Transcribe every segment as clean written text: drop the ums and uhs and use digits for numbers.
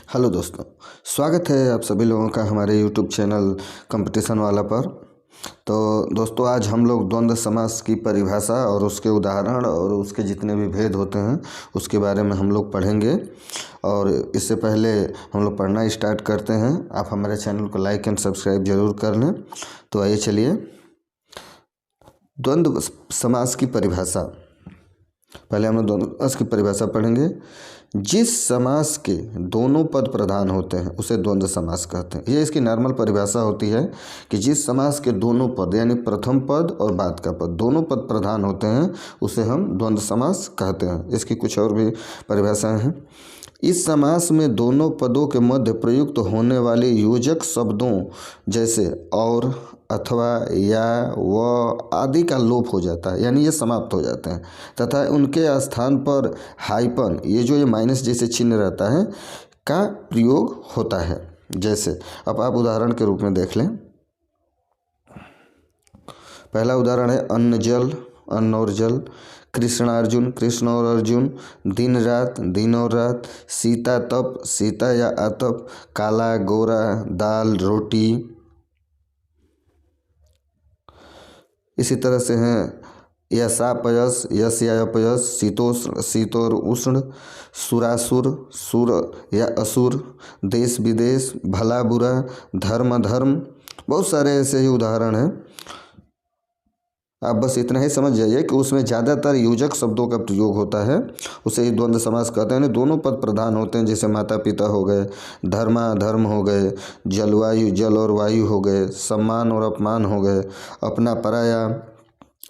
Hello दोस्तों, स्वागत है आप सभी लोगों का हमारे यूट्यूब चैनल कंपटीशन वाला पर। तो दोस्तों, आज हम लोग द्वंद्व समास की परिभाषा और उसके उदाहरण और उसके जितने भी भेद होते हैं उसके बारे में हम लोग पढ़ेंगे। और इससे पहले हम लोग पढ़ना स्टार्ट करते हैं। आप हमारे चैनल को लाइक एंड सब्सक्राइब जरूर कर लें। तो आइए चलिए, द्वंद्व समास की परिभाषा। पहले हम लोग द्वंद्व समास की परिभाषा पढ़ेंगे। जिस समास के दोनों पद प्रधान होते हैं उसे द्वंद्व समास कहते हैं। ये इसकी नॉर्मल परिभाषा होती है कि जिस समास के दोनों पद यानी प्रथम पद और बाद का पद दोनों पद प्रधान होते हैं उसे हम द्वंद्व समास कहते हैं। इसकी कुछ और भी परिभाषाएं हैं। इस समास में दोनों पदों के मध्य प्रयुक्त होने वाले योजक शब्दों जैसे और, अथवा, या, व आदि का लोप हो जाता है, यानी ये समाप्त हो जाते हैं, तथा उनके स्थान पर हाइपन, ये माइनस जैसे चिन्ह रहता है, का प्रयोग होता है। जैसे अब आप उदाहरण के रूप में देख लें। पहला उदाहरण है अन्न जल, अन्न और जल, कृष्णार्जुन, कृष्ण और अर्जुन, दिन रात, दिन और रात, सीता तप, सीता या आतप, काला गोरा, दाल रोटी। इसी तरह से हैं यशापयस, यश या अपयस, शीतोष्ण, शीत और उष्ण, सुरासुर, सुर या असुर, देश विदेश, भला बुरा, धर्म अधर्म। बहुत सारे ऐसे ही उदाहरण हैं। आप बस इतना ही समझ जाइए कि उसमें ज़्यादातर योजक शब्दों का प्रयोग होता है, उसे ही द्वंद्व समास कहते हैं। दोनों पद प्रधान होते हैं, जैसे माता पिता हो गए, धर्माधर्म हो गए, जलवायु, जल और वायु हो गए, सम्मान और अपमान हो गए, अपना पराया।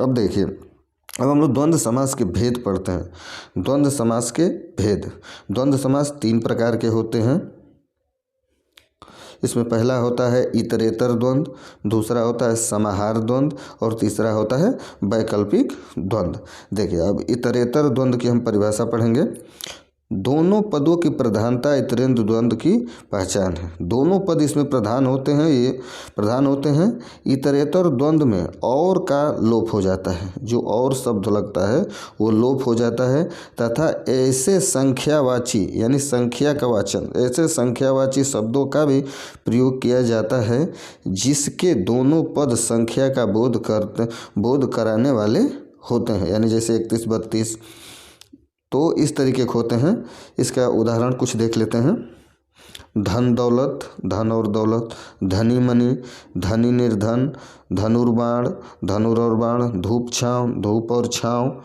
अब देखिए, अब हम लोग द्वंद्व समास के भेद पढ़ते हैं। द्वंद्व समास के भेद। द्वंद्व समास 3 प्रकार के होते हैं। इसमें पहला होता है इतरेतर द्वंद्व, दूसरा होता है समाहार द्वंद्व और तीसरा होता है वैकल्पिक द्वंद्व। देखिए, अब इतरेतर द्वंद्व की हम परिभाषा पढ़ेंगे। दोनों पदों की प्रधानता इतरेतर द्वंद्व की पहचान है। दोनों पद इसमें प्रधान होते हैं, ये प्रधान होते हैं। इतरेतर द्वंद्व में और का लोप हो जाता है, जो और शब्द लगता है वो लोप हो जाता है, तथा ऐसे संख्यावाची यानी संख्या का वाचन, ऐसे संख्यावाची शब्दों का भी प्रयोग किया जाता है जिसके दोनों पद संख्या का बोध कराने वाले होते हैं, यानी जैसे 31, 32। तो इस तरीके के होते हैं। इसका उदाहरण कुछ देख लेते हैं। धन दौलत, धन और दौलत, धनी मनी, धनी निर्धन, धनुर्बाण, धनुर और बाण, धूप छाँव, धूप और छाँव।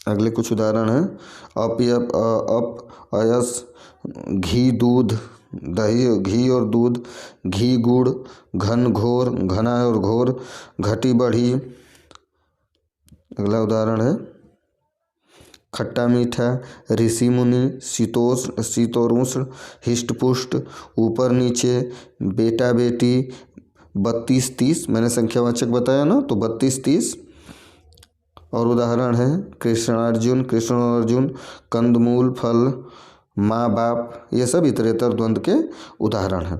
अगले कुछ उदाहरण हैं। अप, अयस, घी दूध, दही, घी और दूध, घी गुड़, घन घोर, घना और घोर, घटी बढ़ी। अगला उदाहरण है खट्टा मीठा, ऋषि मुनि, शीतोष्ण, शीत और उष्ण, हिष्ट पुष्ट, ऊपर नीचे, बेटा बेटी, 32, 30। मैंने संख्यावाचक बताया ना, तो 32, 30। और उदाहरण है कृष्णार्जुन, कृष्ण और अर्जुन, कंदमूल, फल, माँ बाप। ये सब इतरेतर द्वंद्व के उदाहरण हैं।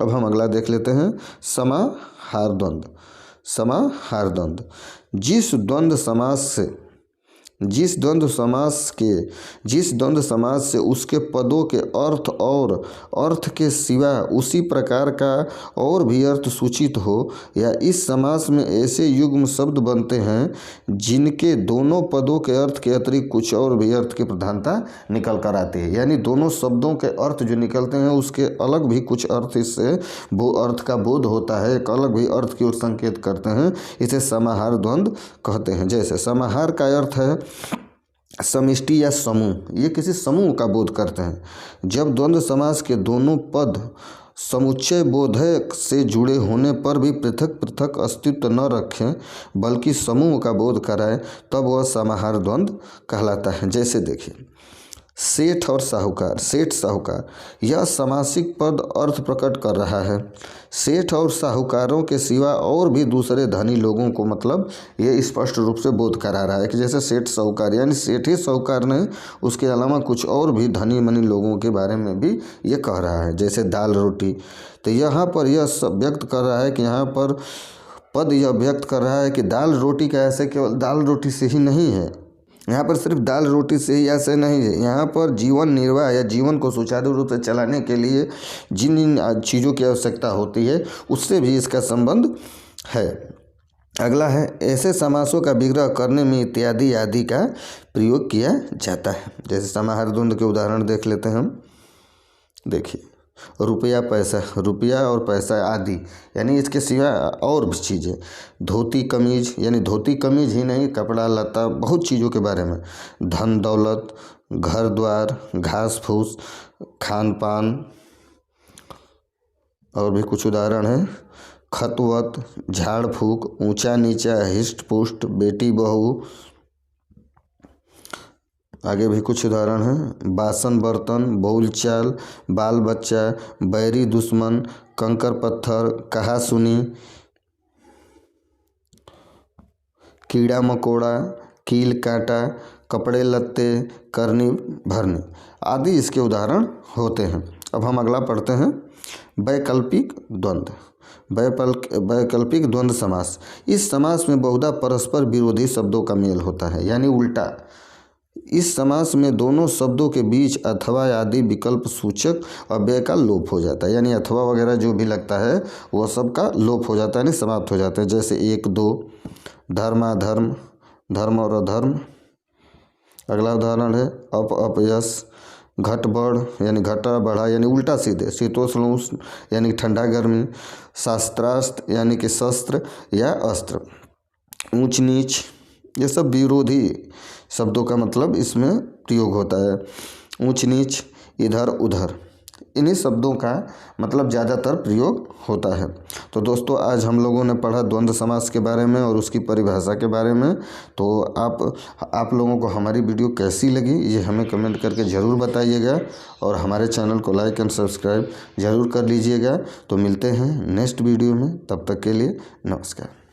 अब हम अगला देख लेते हैं समाहार द्वंद्व। समाहार द्वंद्व जिस द्वंद्व समास से उसके पदों के अर्थ और अर्थ के सिवा उसी प्रकार का और भी अर्थ सूचित हो, या इस समास में ऐसे युग्म शब्द बनते हैं जिनके दोनों पदों के अर्थ के अतिरिक्त कुछ और भी अर्थ की प्रधानता निकल कर आती है, यानी दोनों शब्दों के अर्थ जो निकलते हैं उसके अलग भी कुछ अर्थ, इससे वो अर्थ का बोध होता है, एक अलग भी अर्थ की ओर संकेत करते हैं। इसे समाहार द्वंद्व कहते हैं। जैसे समाहार का अर्थ है समष्टि या समूह, ये किसी समूह का बोध करते हैं। जब द्वंद्व समास के दोनों पद समुच्चय बोधक से जुड़े होने पर भी पृथक पृथक अस्तित्व न रखें बल्कि समूह का बोध कराए, तब वह समाहार द्वंद्व कहलाता है। जैसे देखिए, सेठ और साहूकार, सेठ साहूकार, यह समासिक पद अर्थ प्रकट कर रहा है। सेठ और साहूकारों के सिवा और भी दूसरे धनी लोगों को, मतलब ये स्पष्ट रूप से बोध करा रहा है कि जैसे सेठ साहूकार, यानी सेठ ही साहूकार नहीं, उसके अलावा कुछ और भी धनी मनी लोगों के बारे में भी ये कह रहा है। जैसे दाल रोटी, तो यहाँ पर यह सब व्यक्त कर रहा है कि यहाँ पर पद यह व्यक्त कर रहा है कि दाल रोटी का ऐसे केवल दाल रोटी से ही नहीं है, यहाँ पर सिर्फ दाल रोटी से ही ऐसे नहीं है, यहाँ पर जीवन निर्वाह या जीवन को सुचारू रूप से चलाने के लिए जिन जिन चीज़ों की आवश्यकता होती है उससे भी इसका संबंध है। अगला है ऐसे समासों का विग्रह करने में इत्यादि आदि का प्रयोग किया जाता है। जैसे समाहार द्वंद्व के उदाहरण देख लेते हैं हम। देखिए रुपया पैसा, रुपया और पैसा आदि यानी इसके सिवा और भी चीज़ें, धोती कमीज यानी धोती कमीज ही नहीं, कपड़ा लता बहुत चीज़ों के बारे में, धन दौलत, घर द्वार, घास फूस, खान पान, और भी कुछ उदाहरण हैं, खत वत, झाड़ फूक, ऊंचा नीचा, हिष्ट पुष्ट, बेटी बहू। आगे भी कुछ उदाहरण हैं, बासन बर्तन, बोल चाल, बाल बच्चा, बैरी दुश्मन, कंकर पत्थर, कहा सुनी, कीड़ा मकोड़ा, कील कांटा, कपड़े लत्ते, करनी भरनी आदि इसके उदाहरण होते हैं। अब हम अगला पढ़ते हैं वैकल्पिक द्वंद्व। वैकल्पिक द्वंद्व समास, इस समास में बहुधा परस्पर विरोधी शब्दों का मेल होता है, यानी उल्टा। इस समास में दोनों शब्दों के बीच अथवा आदि विकल्प सूचक अव्यय का लोप हो जाता है, यानी अथवा वगैरह जो भी लगता है वह सब का लोप हो जाता है, यानी समाप्त हो जाता है। जैसे एक दो, धर्माधर्म, धर्म और अधर्म। अगला उदाहरण है अप अपयश, घट बढ़ यानी घटा बढ़ा यानी उल्टा सीधे, शीतोष्ण उष्ण यानी ठंडा गर्मी, शास्त्रास्त्र यानी कि शस्त्र या अस्त्र, ऊंच नीच, ये सब विरोधी शब्दों का मतलब इसमें प्रयोग होता है। ऊंच नीच, इधर उधर, इन्हीं शब्दों का मतलब ज़्यादातर प्रयोग होता है। तो दोस्तों आज हम लोगों ने पढ़ा द्वंद्व समास के बारे में और उसकी परिभाषा के बारे में। तो आप लोगों को हमारी वीडियो कैसी लगी ये हमें कमेंट करके ज़रूर बताइएगा और हमारे चैनल को लाइक एंड सब्सक्राइब ज़रूर कर लीजिएगा। तो मिलते हैं नेक्स्ट वीडियो में, तब तक के लिए नमस्कार।